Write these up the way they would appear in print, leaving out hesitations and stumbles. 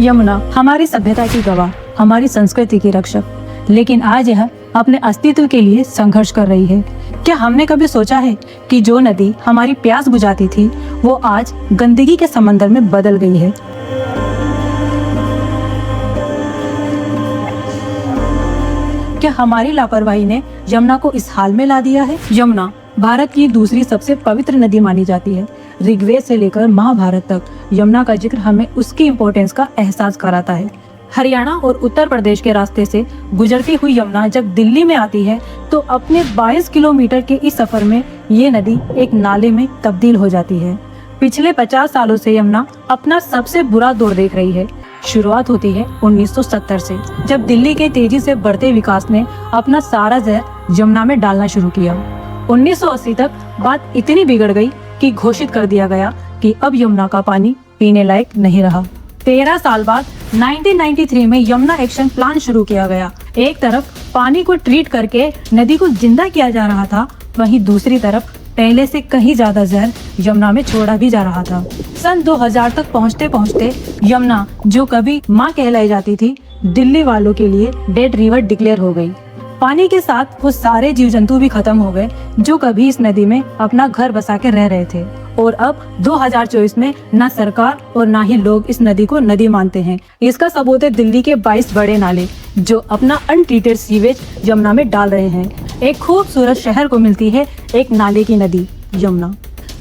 यमुना हमारी सभ्यता की गवाह, हमारी संस्कृति की रक्षक, लेकिन आज यह अपने अस्तित्व के लिए संघर्ष कर रही है। क्या हमने कभी सोचा है कि जो नदी हमारी प्यास बुझाती थी वो आज गंदगी के समंदर में बदल गई है। क्या हमारी लापरवाही ने यमुना को इस हाल में ला दिया है? यमुना भारत की दूसरी सबसे पवित्र नदी मानी जाती है। ऋग्वेद से लेकर महाभारत तक यमुना का जिक्र हमें उसकी इम्पोर्टेंस का एहसास कराता है। हरियाणा और उत्तर प्रदेश के रास्ते से गुजरती हुई यमुना जब दिल्ली में आती है तो अपने 22 किलोमीटर के इस सफर में ये नदी एक नाले में तब्दील हो जाती है। पिछले 50 सालों से यमुना अपना सबसे बुरा दौर देख रही है। शुरुआत होती है 1970 से, जब दिल्ली के तेजी से बढ़ते विकास ने अपना सारा जहर यमुना में डालना शुरू किया। 1980 तक बात इतनी बिगड़ गई कि घोषित कर दिया गया कि अब यमुना का पानी पीने लायक नहीं रहा। 13 साल बाद 1993 में यमुना एक्शन प्लान शुरू किया गया। एक तरफ पानी को ट्रीट करके नदी को जिंदा किया जा रहा था, वहीं दूसरी तरफ पहले से कहीं ज्यादा जहर यमुना में छोड़ा भी जा रहा था। सन 2000 तक पहुँचते पहुँचते यमुना, जो कभी माँ कहलाई जाती थी, दिल्ली वालों के लिए डेड रिवर डिक्लेयर हो गई। पानी के साथ वो सारे जीव जंतु भी खत्म हो गए जो कभी इस नदी में अपना घर बसा के रह रहे थे। और अब 2024 में न सरकार और न ही लोग इस नदी को नदी मानते हैं। इसका सबूत है दिल्ली के 22 बड़े नाले जो अपना अनट्रीटेड सीवेज यमुना में डाल रहे हैं। एक खूबसूरत शहर को मिलती है एक नाले की नदी यमुना।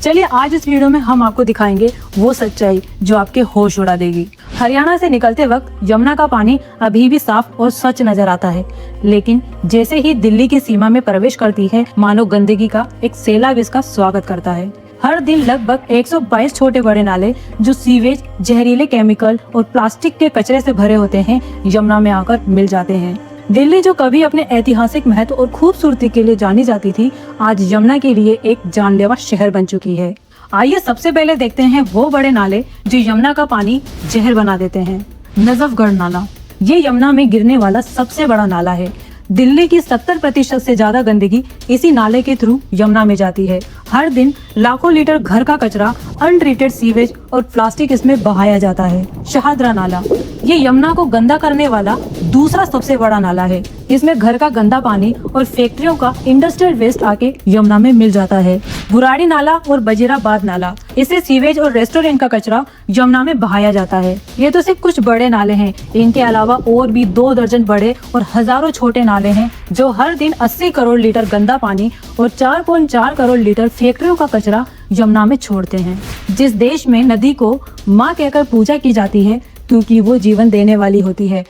चलिए आज इस वीडियो में हम आपको दिखाएंगे वो सच्चाई जो आपके होश उड़ा देगी। हरियाणा से निकलते वक्त यमुना का पानी अभी भी साफ और स्वच्छ नजर आता है, लेकिन जैसे ही दिल्ली की सीमा में प्रवेश करती है, मानो गंदगी का एक सैलाब इसका स्वागत करता है। हर दिन लगभग 122 छोटे बड़े नाले जो सीवेज, जहरीले केमिकल और प्लास्टिक के कचरे से भरे होते हैं, यमुना में आकर मिल जाते हैं। दिल्ली जो कभी अपने ऐतिहासिक महत्व और खूबसूरती के लिए जानी जाती थी, आज यमुना के लिए एक जानलेवा शहर बन चुकी है। आइए सबसे पहले देखते हैं वो बड़े नाले जो यमुना का पानी जहर बना देते हैं। नजफगढ़ नाला, ये यमुना में गिरने वाला सबसे बड़ा नाला है। दिल्ली की 70% से ज्यादा गंदगी इसी नाले के थ्रू यमुना में जाती है। हर दिन लाखों लीटर घर का कचरा, अनट्रीटेड सीवेज और प्लास्टिक इसमें बहाया जाता है। शहादरा नाला, ये यमुना को गंदा करने वाला दूसरा सबसे बड़ा नाला है। इसमें घर का गंदा पानी और फैक्ट्रियों का इंडस्ट्रियल वेस्ट आके यमुना में मिल जाता है। बुराड़ी नाला और बजीराबाद नाला, इससे सीवेज और रेस्टोरेंट का कचरा यमुना में बहाया जाता है। ये तो सिर्फ कुछ बड़े नाले हैं, इनके अलावा और भी 2 दर्जन बड़े और हजारों छोटे नाले हैं जो हर दिन 80 करोड़ लीटर गंदा पानी और 4.4 करोड़ लीटर फैक्ट्रियों का कचरा यमुना में छोड़ते हैं। जिस देश में नदी को माँ कहकर पूजा की जाती है क्योंकि वो जीवन देने वाली होती है,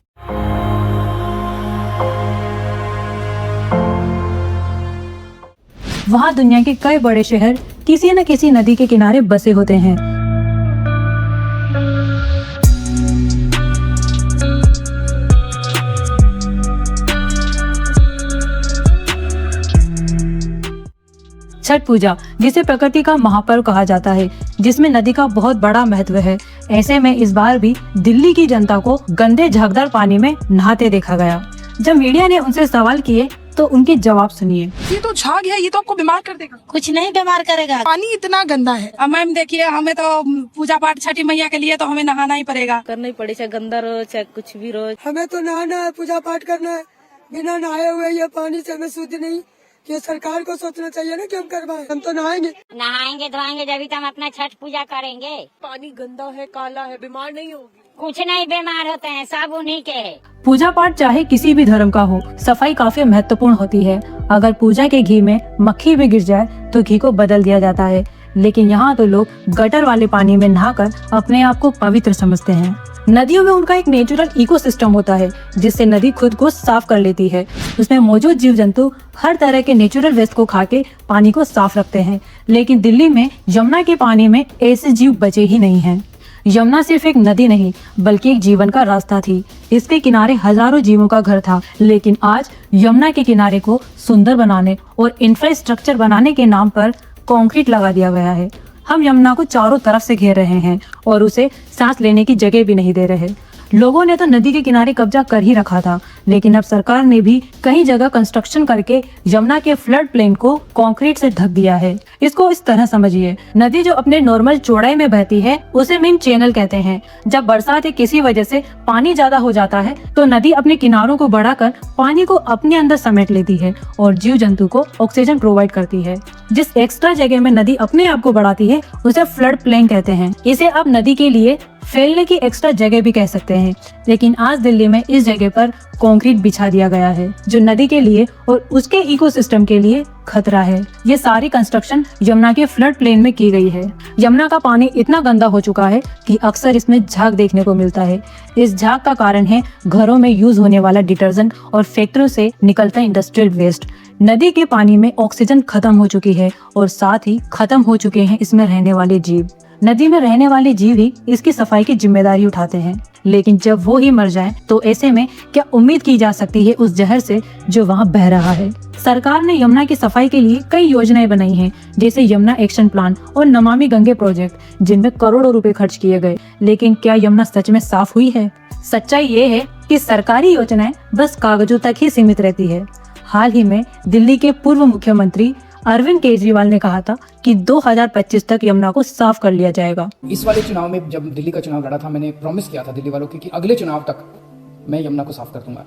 वहाँ दुनिया के कई बड़े शहर किसी न किसी नदी के किनारे बसे होते हैं। छठ पूजा, जिसे प्रकृति का महापर्व कहा जाता है, जिसमें नदी का बहुत बड़ा महत्व है। ऐसे में इस बार भी दिल्ली की जनता को गंदे झागदार पानी में नहाते देखा गया। जब मीडिया ने उनसे सवाल किए तो उनके जवाब सुनिए। ये तो झाग है, ये तो आपको बीमार कर देगा। कुछ नहीं बीमार करेगा, पानी इतना गंदा है। अब मैम देखिए, हमें तो पूजा पाठ छठी मैया के लिए तो हमें नहाना ही पड़ेगा। करना ही पड़े, चाहे गंदा रो चाहे कुछ भी रो। हमें तो नहाना है, पूजा पाठ करना है। बिना नहाए हुए ये पानी से हमें शुद्ध नहीं। ये सरकार को सोचना चाहिए ना कि हम करवाएं। हम तो नहाएंगे धोएंगे जब हम अपना छठ पूजा करेंगे। पानी गंदा है, काला है, बीमार नहीं होगी। कुछ नहीं बीमार होते हैं, सब उन्हीं के है। पूजा पाठ चाहे किसी भी धर्म का हो, सफाई काफी महत्वपूर्ण होती है। अगर पूजा के घी में मक्खी भी गिर जाए तो घी को बदल दिया जाता है, लेकिन यहाँ तो लोग गटर वाले पानी में नहाकर अपने आप को पवित्र समझते हैं। नदियों में उनका एक नेचुरल इकोसिस्टम होता है जिससे नदी खुद को साफ कर लेती है। उसमें मौजूद जीव जंतु हर तरह के नेचुरल वेस्ट को खा के पानी को साफ रखते हैं, लेकिन दिल्ली में यमुना के पानी में ऐसे जीव बचे ही नहीं हैं। यमुना सिर्फ एक नदी नहीं बल्कि एक जीवन का रास्ता थी। इसके किनारे हजारों जीवों का घर था, लेकिन आज यमुना के किनारे को सुंदर बनाने और इंफ्रास्ट्रक्चर बनाने के नाम पर कंक्रीट लगा दिया गया है। हम यमुना को चारों तरफ से घेर रहे हैं और उसे सांस लेने की जगह भी नहीं दे रहे। लोगों ने तो नदी के किनारे कब्जा कर ही रखा था, लेकिन अब सरकार ने भी कई जगह कंस्ट्रक्शन करके यमुना के फ्लड प्लेन को कंक्रीट से ढक दिया है। इसको इस तरह समझिए, नदी जो अपने नॉर्मल चौड़ाई में बहती है उसे मेन चैनल कहते हैं। जब बरसात या किसी वजह से पानी ज्यादा हो जाता है तो नदी अपने किनारों को बढ़ाकर पानी को अपने अंदर समेट लेती है और जीव जंतु को ऑक्सीजन प्रोवाइड करती है। जिस एक्स्ट्रा जगह में नदी अपने आप को बढ़ाती है उसे फ्लड प्लेन कहते हैं। इसे आप नदी के लिए फैलने की एक्स्ट्रा जगह भी कह सकते हैं। लेकिन आज दिल्ली में इस जगह पर कंक्रीट बिछा दिया गया है जो नदी के लिए और उसके इकोसिस्टम के लिए खतरा है। ये सारी कंस्ट्रक्शन यमुना के फ्लड प्लेन में की गई है। यमुना का पानी इतना गंदा हो चुका है कि अक्सर इसमें झाग देखने को मिलता है। इस झाग का कारण है घरों में यूज होने वाला डिटर्जेंट और फैक्ट्रियों से निकलता इंडस्ट्रियल वेस्ट। नदी के पानी में ऑक्सीजन खत्म हो चुकी है और साथ ही खत्म हो चुके हैं इसमें रहने वाले जीव। नदी में रहने वाले जीव ही इसकी सफाई की जिम्मेदारी उठाते हैं, लेकिन जब वो ही मर जाएं, तो ऐसे में क्या उम्मीद की जा सकती है उस जहर से जो वहाँ बह रहा है। सरकार ने यमुना की सफाई के लिए कई योजनाएं बनाई हैं, जैसे यमुना एक्शन प्लान और नमामि गंगे प्रोजेक्ट, जिनमें करोड़ों रुपए खर्च किए गए। लेकिन क्या यमुना सच में साफ हुई है? सच्चाई ये है कि सरकारी योजनाएं बस कागजों तक ही सीमित रहती है। हाल ही में दिल्ली के पूर्व मुख्यमंत्री अरविंद केजरीवाल ने कहा था कि 2025 तक यमुना को साफ कर लिया जाएगा। इस वाले चुनाव में जब दिल्ली का चुनाव लड़ा था, मैंने प्रॉमिस किया था दिल्ली वालों को कि अगले चुनाव तक मैं यमुना को साफ कर दूंगा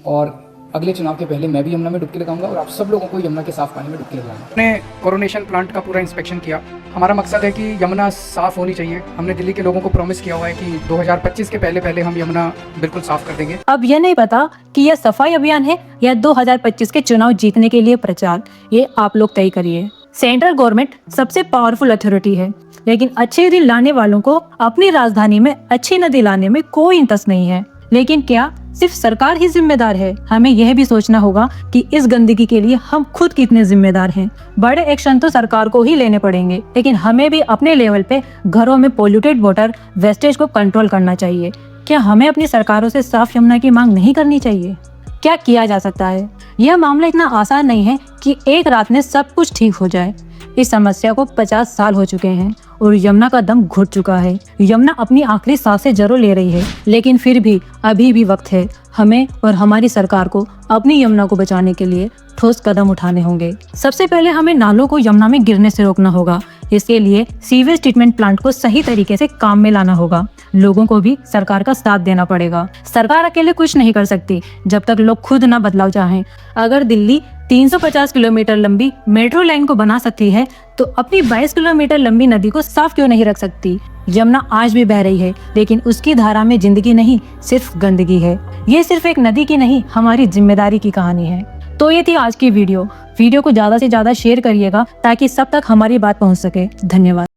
और अगले चुनाव के पहले मैं भी यमुना में डुबकी लगाऊंगा और आप सब लोगों को यमुना के साफ पानी में डुबकी लगाऊंगा। हमने कोरोनेशन प्लांट का पूरा इंस्पेक्शन किया। हमारा मकसद है कि यमुना साफ होनी चाहिए। हमने दिल्ली के लोगों को प्रॉमिस किया हुआ है कि 2025 के पहले हम यमुना बिल्कुल साफ कर देंगे। अब यह नहीं पता कि यह सफाई अभियान है या 2025 के चुनाव जीतने के लिए प्रचार, ये आप लोग तय करिए। सेंट्रल गवर्नमेंट सबसे पावरफुल अथॉरिटी है, लेकिन अच्छे दिन लाने वालों को अपनी राजधानी में अच्छी नदी लाने में कोई इंटरेस्ट नहीं है। लेकिन क्या सिर्फ सरकार ही जिम्मेदार है? हमें यह भी सोचना होगा कि इस गंदगी के लिए हम खुद कितने जिम्मेदार हैं। बड़े एक्शन तो सरकार को ही लेने पड़ेंगे, लेकिन हमें भी अपने लेवल पे घरों में पोल्यूटेड वाटर वेस्टेज को कंट्रोल करना चाहिए। क्या हमें अपनी सरकारों से साफ यमुना की मांग नहीं करनी चाहिए? क्या किया जा सकता है? यह मामला इतना आसान नहीं है कि एक रात में सब कुछ ठीक हो जाए। इस समस्या को 50 साल हो चुके हैं और यमुना का दम घुट चुका है। यमुना अपनी आखिरी सांसें जरूर ले रही है, लेकिन फिर भी अभी भी वक्त है। हमें और हमारी सरकार को अपनी यमुना को बचाने के लिए ठोस कदम उठाने होंगे। सबसे पहले हमें नालों को यमुना में गिरने से रोकना होगा। इसके लिए सीवेज ट्रीटमेंट प्लांट को सही तरीके से काम में लाना होगा। लोगों को भी सरकार का साथ देना पड़ेगा। सरकार अकेले कुछ नहीं कर सकती जब तक लोग खुद ना बदलाव चाहें। अगर दिल्ली 350 किलोमीटर लंबी मेट्रो लाइन को बना सकती है तो अपनी 22 किलोमीटर लंबी नदी को साफ क्यों नहीं रख सकती? यमुना आज भी बह रही है, लेकिन उसकी धारा में जिंदगी नहीं, सिर्फ गंदगी है। ये सिर्फ एक नदी की नहीं, हमारी जिम्मेदारी की कहानी है। तो ये थी आज की वीडियो को ज्यादा से ज्यादा शेयर करिएगा ताकि सब तक हमारी बात पहुंच सके। धन्यवाद।